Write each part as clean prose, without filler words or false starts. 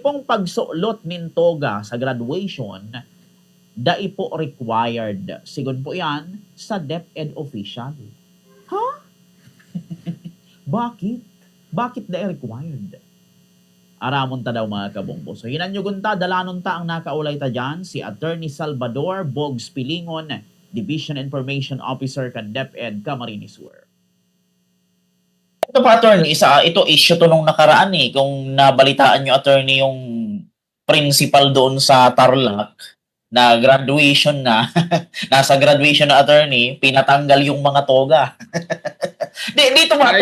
pong pagsulot nin toga sa graduation, dai po required. Sigon po yan sa DepEd official. Ha? Bakit? Bakit dai required? Aramon ta daw mga kabongbo. So hinanyugon ta, dalanon ta ang nakaulay ta dyan, si Attorney Salvador Bogs Pilingon, Division Information Officer kan DepEd Camarines Sur. Ito pa, attorney, ito issue to nung nakaraan kung nabalitaan nyo, attorney, yung principal doon sa Tarlac na graduation na, nasa graduation na, attorney, pinatanggal yung mga toga. Dito ba,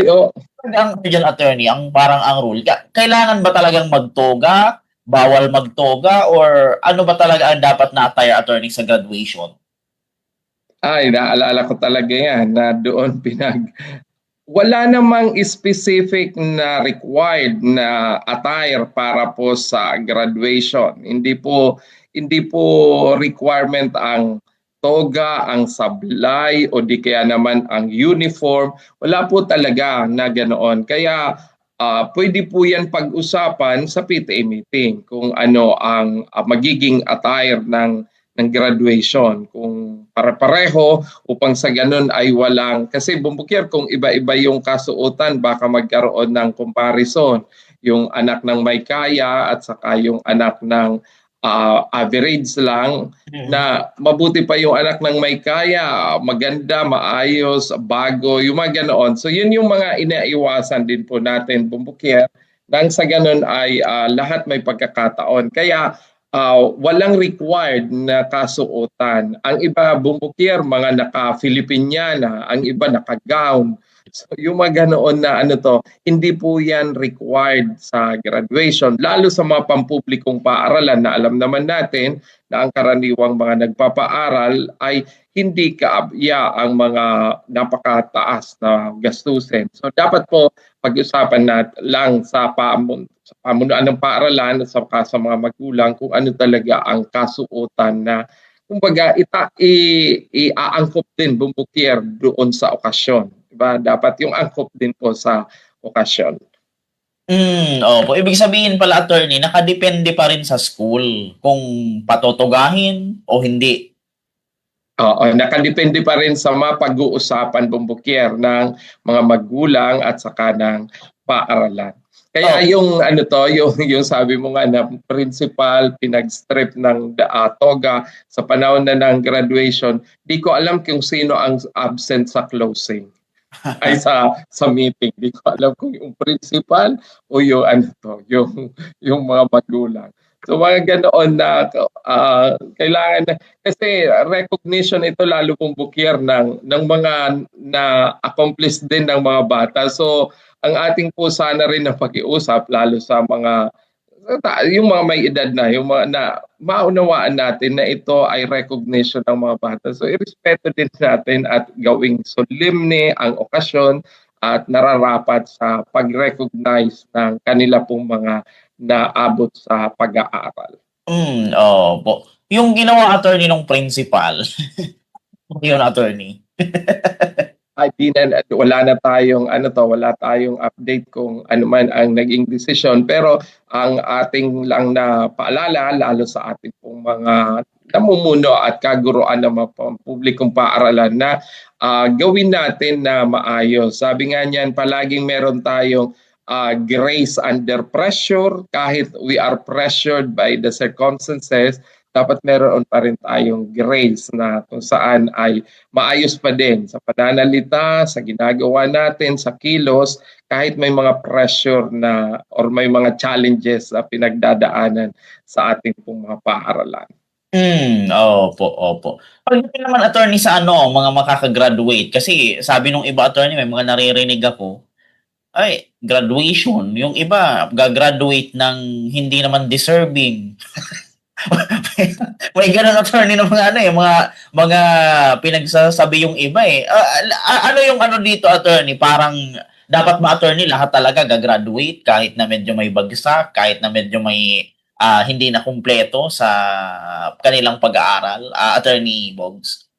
ang dyan, attorney, ang parang ang rule, kailangan ba talagang magtoga, bawal magtoga, or ano ba talaga ang dapat na attire, attorney, sa graduation? Ay, naalala ko talaga yan na doon wala namang specific na required na attire para po sa graduation. Hindi po requirement ang toga, ang sablay, o di kaya naman ang uniform. Wala po talaga na ganoon. Kaya pwede po yan pag-usapan sa PTA meeting kung ano ang magiging attire ng graduation, kung pare-pareho upang sa ganun ay walang, kasi Bumbukir, kung iba-iba yung kasuotan baka magkaroon ng comparison, yung anak ng may kaya at saka yung anak ng average lang, na mabuti pa yung anak ng may kaya, maganda, maayos, bago, yung mga ganoon. So yun yung mga inaiwasan din po natin, Bumbukir, nang sa ganun ay lahat may pagkakataon. Kaya walang required na kasuotan. Ang iba, Bumbukir, mga naka-Filipiniana, ang iba naka-gown. So yung mga ganoon na hindi po yan required sa graduation. Lalo sa mga pampublikong paaralan na alam naman natin na ang karaniwang mga nagpapaaral ay hindi kaabya ang mga napakataas na gastusin. So dapat po pag-usapan natin lang sa pamunuan ng paaralan at sa mga magulang kung ano talaga ang kasuotan na kumbaga iaangkop din, Bumbukir, doon sa okasyon. Diba? Dapat yung angkop din po sa okasyon. Opo. Ibig sabihin pala, attorney, nakadepende pa rin sa school kung patotogahin o hindi. Oo, nakadepende pa rin sa mga pag-uusapan, Bumbukir, ng mga magulang at saka ng paaralan. Kaya yung yung sabi mo nga na principal pinag-strip ng toga sa panahon na ng graduation, di ko alam kung sino ang absent sa closing. Ay sa meeting, di ko alam kung yung principal o yung yung mga magulang. So mga ganoon na kailangan na, kasi recognition ito lalo pong Bumbukir ng mga na-accomplish din ng mga bata. So ang ating po sana rin na pag-iusap lalo sa yung mga may edad na, yung mga na maunawaan natin na ito ay recognition ng mga bata. So irespeto din natin at gawing solemne ang okasyon at nararapat sa pag-recognize ng kanila pong mga naabot sa pag-aaral. Opo. Yung ginawa, attorney, ng principal, yun, attorney. Ay, wala tayong update kung ano man ang naging desisyon, pero ang ating lang na paalala lalo sa ating pong mga namumuno at kaguruan ng mga publikong paaralan na gawin natin na maayos. Sabi nga niyan, palaging meron tayong grace under pressure. Kahit we are pressured by the circumstances, dapat meron pa rin tayong grace na kung saan ay maayos pa din sa pananalita, sa ginagawa natin, sa kilos, kahit may mga pressure na or may mga challenges na pinagdadaanan sa ating pong mga paaralan. Opo. Pagdating naman, attorney, sa mga makakagraduate, kasi sabi nung iba, attorney, may mga naririnig ako, ay, graduation, yung iba gagraduate ng hindi naman deserving. May ganun, attorney, ng mga pinagsasabi yung iba ano yung dito, attorney? Parang dapat ba, attorney, lahat talaga gagraduate kahit na medyo may bagsak, kahit na medyo may hindi na kumpleto sa kanilang pag-aaral, attorney Bogs?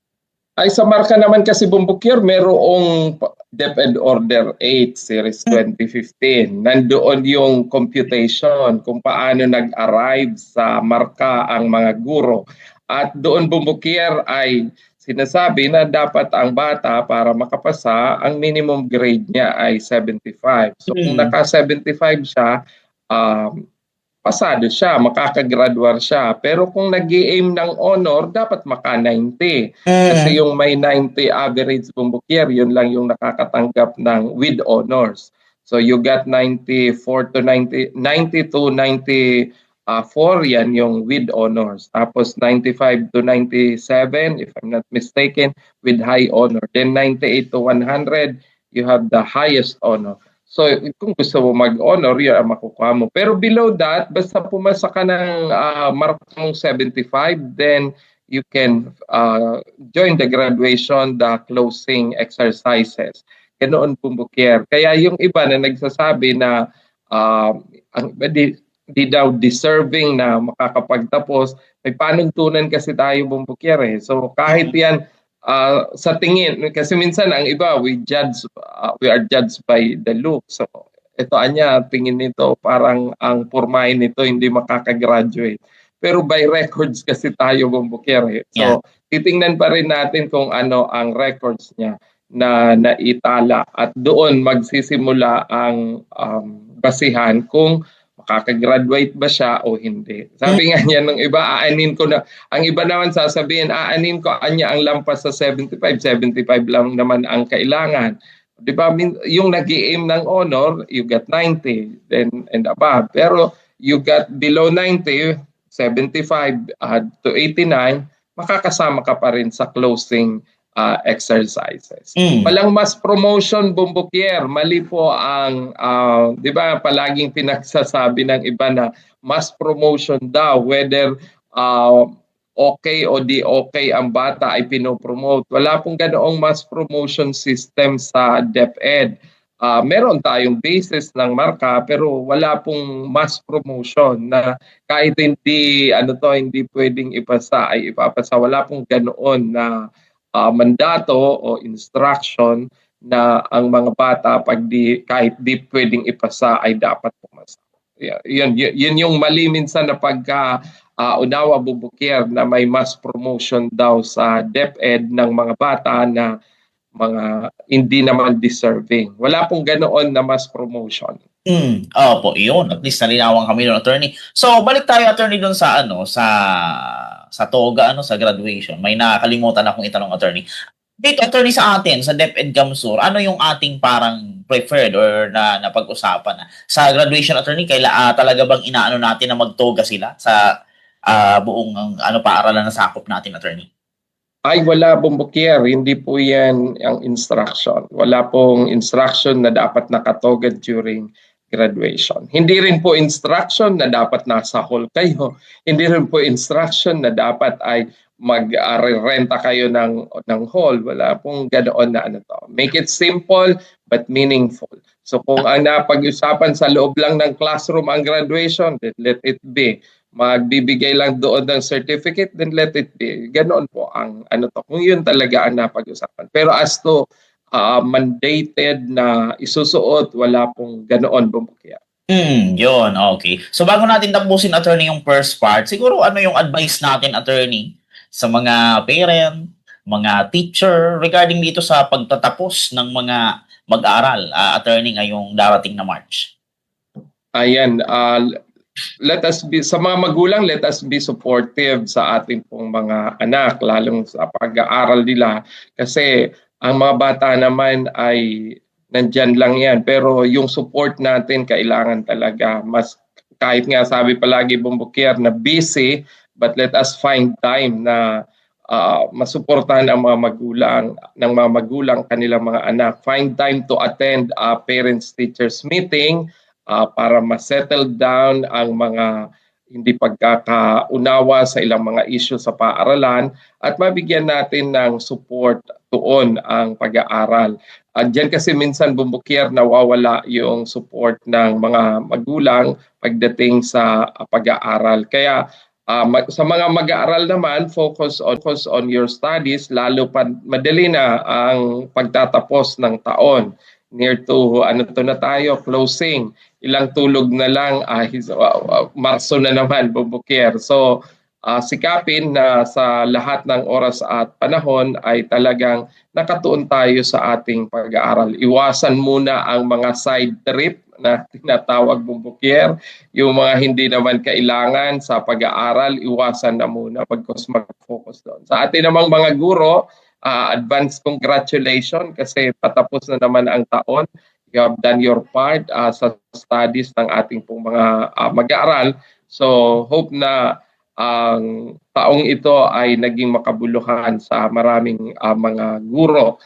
Ay, sa marka naman kasi Bumbukir, merong DepEd Order 8 Series 2015. Nandoon yung computation kung paano nag-arrive sa marka ang mga guro. At doon bumukir ay sinasabi na dapat ang bata para makapasa, ang minimum grade niya ay 75. So kung naka 75 siya, pasado siya, makakagraduar siya. Pero kung nag-i-aim ng honor, dapat maka 90. Kasi yung may 90 average bumbukier, yun lang yung nakakatanggap ng with honors. So you got 94 to 90, 90 to 94, yan yung with honors. Tapos 95 to 97, if I'm not mistaken, with high honor. Then 98 to 100, you have the highest honor. So, kung gusto mo mag-honor, yun ang makukuha mo. Pero below that, basta pumasa ka ng markang 75, then you can join the graduation, the closing exercises. Ganoon bumbukier. Kaya yung iba na nagsasabi na di daw deserving na makakapagtapos, may panuntunan kasi tayo bumbukier eh. So, kahit yan, sa tingin, kasi minsan ang iba we are judged by the look. So ito anya, tingin nito parang ang pormahin nito hindi makakagraduate. Pero by records kasi tayo bumbukier. So titingnan pa rin natin kung ano ang records niya na naitala at doon magsisimula ang basihan kung makakagraduate ba siya o hindi. Sabi nga niya ng iba, aanin ko na. Ang iba naman sasabihin, aanin ko anya ang lampas sa 75. 75 lang naman ang kailangan. Di ba? Yung nag-i-aim ng honor, you got 90 then and above. Pero you got below 90, 75 to 89, makakasama ka pa rin sa closing exercises. Walang mass promotion bumbukier. Mali po ang, di ba, palaging pinagsasabi ng iba na mass promotion daw, whether okay o di okay ang bata ay pinopromote. Wala pong ganoong mass promotion system sa DepEd. Meron tayong basis ng marka pero wala pong mass promotion na kahit hindi hindi pwedeng ipasa ay ipapasa. Wala pong ganoon na mandato o instruction na ang mga bata kahit di pwedeng ipasa ay dapat pumasa. Yun yung mali minsan na unawa bumbukier na may mass promotion daw sa DepEd ng mga bata na mga hindi naman deserving. Wala pong ganoon na mass promotion. Opo, yun. At least nalinawan kami doon, attorney. So, balik tayo, attorney, doon sa sa TOGA, sa graduation. May nakakalimutan akong itanong, attorney. Dito, attorney, sa atin, sa DepEd Gamsur, ano yung ating parang preferred or na pag-usapan? Sa graduation, attorney, talaga bang inaano natin na mag-TOGA sila sa buong paaralan na sakop natin, attorney? Ay, wala bumbukier. Hindi po yan ang instruction. Wala pong instruction na dapat nakatoga during graduation. Hindi rin po instruction na dapat nasa hall kayo. Hindi rin po instruction na dapat ay mag-renta kayo ng hall. Wala pong ganoon na to. Make it simple but meaningful. So kung ang napag-usapan sa loob lang ng classroom ang graduation, then let it be. Magbibigay lang doon ng certificate, then let it be. Ganoon po ang kung yun talaga ang napag-usapan. Pero as to mandated na isusuot, wala pong ganoon bumbukier. Yun, okay. So bago natin tapusin, attorney, yung first part, siguro ano yung advice natin, attorney, sa mga parent, mga teacher, regarding dito sa pagtatapos ng mga mag-aaral, attorney, ngayong darating na March? Ayan, let us be, sa mga magulang, let us be supportive sa ating pong mga anak, lalong sa pag-aaral nila. Kasi ang mga bata naman ay nandyan lang yan. Pero yung support natin, kailangan talaga. Mas, kahit nga sabi palagi bumbukier na busy, but let us find time na masuportahan ang mga magulang, kanilang mga anak. Find time to attend a parents-teachers meeting, para ma-settle down ang mga hindi pagkakaunawa sa ilang mga issue sa paaralan at mabigyan natin ng support tuon ang pag-aaral. Diyan kasi minsan bumbukier nawawala yung support ng mga magulang pagdating sa pag-aaral. Kaya Sa mga mag-aaral naman, focus on your studies, lalo pa madali na ang pagtatapos ng taon. Near to, ano to na tayo, closing. Ilang tulog na lang, Marso na naman, Bubukir. So, sikapin na sa lahat ng oras at panahon ay talagang nakatuon tayo sa ating pag-aaral. Iwasan muna ang mga side trip na tinatawag Bubukir. Yung mga hindi naman kailangan sa pag-aaral, iwasan na muna pagkos mag-focus doon. Sa atin namang mga guro, advance congratulations kasi patapos na naman ang taon. You have done your part sa studies ng ating pong mga mag-aaral. So, hope na ang taong ito ay naging makabuluhan sa maraming mga guro.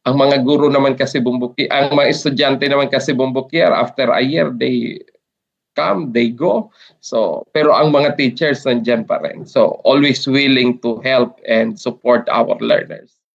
Ang mga guro naman kasi ang mga estudyante naman kasi Bumbukir, after a year, they come, they go. So, pero ang mga teachers nandyan pa rin. So, always willing to help and support our learners.